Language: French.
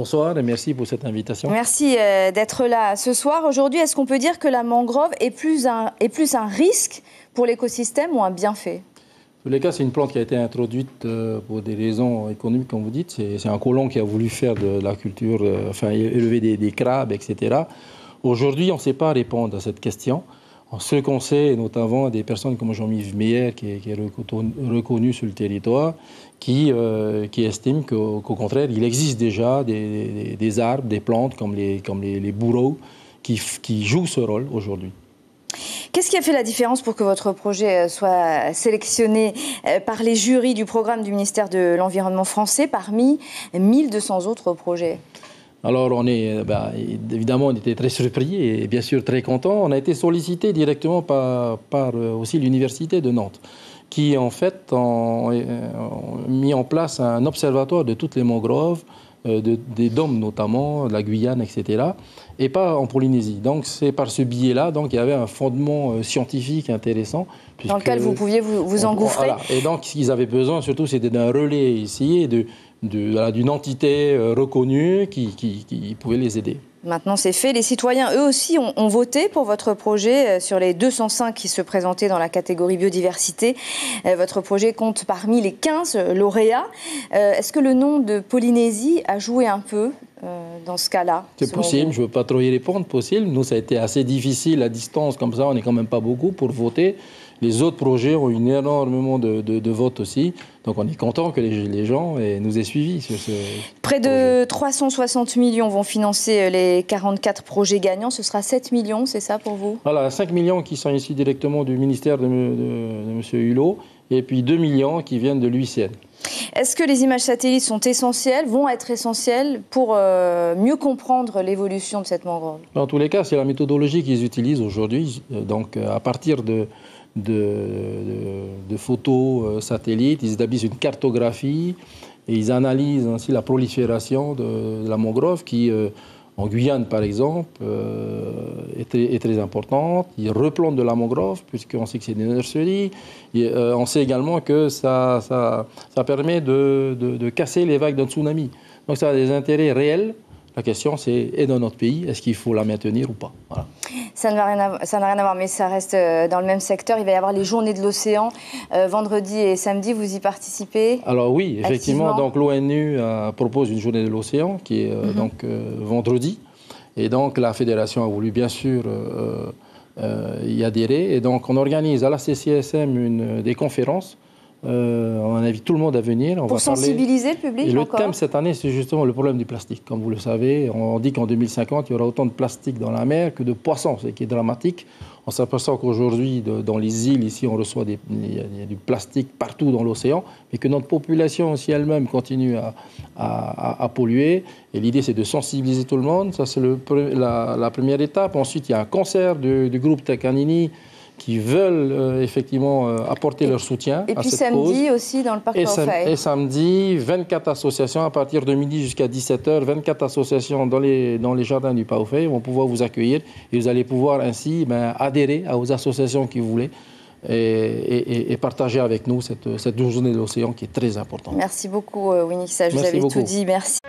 bonsoir et merci pour cette invitation. Merci d'être là ce soir. Aujourd'hui, est-ce qu'on peut dire que la mangrove est plus un risque pour l'écosystème ou un bienfait? En tous les cas, c'est une plante qui a été introduite pour des raisons économiques, comme vous dites. C'est un colon qui a voulu faire de la culture, élever des crabes, etc. Aujourd'hui, on ne sait pas répondre à cette question. Ce qu'on sait, notamment des personnes comme Jean-Yves Meyer, qui est reconnu sur le territoire, qui estime qu'au contraire, il existe déjà des arbres, des plantes comme les bourreaux qui jouent ce rôle aujourd'hui. Qu'est-ce qui a fait la différence pour que votre projet soit sélectionné par les jurys du programme du ministère de l'Environnement français parmi 1200 autres projets? Alors, évidemment, on était très surpris et bien sûr très contents. On a été sollicité directement par aussi l'Université de Nantes, qui en fait ont mis en place un observatoire de toutes les mangroves, des DOM notamment, de la Guyane, etc., et pas en Polynésie. Donc c'est par ce biais-là, donc il y avait un fondement scientifique intéressant. Dans lequel vous pouviez vous engouffrer. Voilà. Et donc ce qu'ils avaient besoin surtout, c'était d'un relais ici, et d'une entité reconnue qui pouvait les aider. Maintenant, c'est fait. Les citoyens, eux aussi, ont voté pour votre projet sur les 205 qui se présentaient dans la catégorie biodiversité. Votre projet compte parmi les 15 lauréats. Est-ce que le nom de Polynésie a joué un peu dans ce cas-là? C'est possible, je ne veux pas trop y répondre, possible. Nous, ça a été assez difficile à distance, comme ça, on n'est quand même pas beaucoup pour voter. Les autres projets ont eu énormément de votes aussi. Donc on est content que les gens nous aient suivis sur ce Près de 360 millions vont financer les 44 projets gagnants. Ce sera 7 millions, c'est ça pour vous? Voilà, 5 millions qui sont issus directement du ministère de M. Hulot et puis 2 millions qui viennent de l'UICN. Est-ce que les images satellites sont essentielles, vont être essentielles pour mieux comprendre l'évolution de cette mangrove? Dans tous les cas, c'est la méthodologie qu'ils utilisent aujourd'hui. Donc à partir de photos satellites, ils établissent une cartographie et ils analysent ainsi la prolifération de la mangrove qui, en Guyane par exemple, est très importante. Ils replantent de la mangrove puisqu'on sait que c'est des nurseries. Et, on sait également que ça permet de casser les vagues d'un tsunami. Donc ça a des intérêts réels. La question, c'est, et dans notre pays, est-ce qu'il faut la maintenir ou pas? Voilà. Ça n'a rien à voir, mais ça reste dans le même secteur. Il va y avoir les journées de l'océan, vendredi et samedi, vous y participez? Alors oui, effectivement, donc l'ONU propose une journée de l'océan qui est vendredi. Et donc la fédération a voulu bien sûr y adhérer. Et donc on organise à la CCSM des conférences. On invite tout le monde à venir. Pour sensibiliser le public. Et le thème cette année, c'est justement le problème du plastique. Comme vous le savez, on dit qu'en 2050, il y aura autant de plastique dans la mer que de poissons, ce qui est dramatique. On s'aperçoit qu'aujourd'hui, dans les îles, ici, on reçoit il y a du plastique partout dans l'océan, mais que notre population aussi elle-même continue à polluer. Et l'idée, c'est de sensibiliser tout le monde. Ça, c'est la première étape. Ensuite, il y a un concert du groupe Takanini qui veulent effectivement apporter leur soutien à cette cause. Et puis samedi aussi dans le parc Paufey. Et samedi, 24 associations à partir de midi jusqu'à 17h, 24 associations dans les jardins du Paufey vont pouvoir vous accueillir et vous allez pouvoir ainsi adhérer aux associations que vous voulez et partager avec nous cette journée de l'océan qui est très importante. Merci beaucoup Winnie Kissach, vous avez tout dit, merci.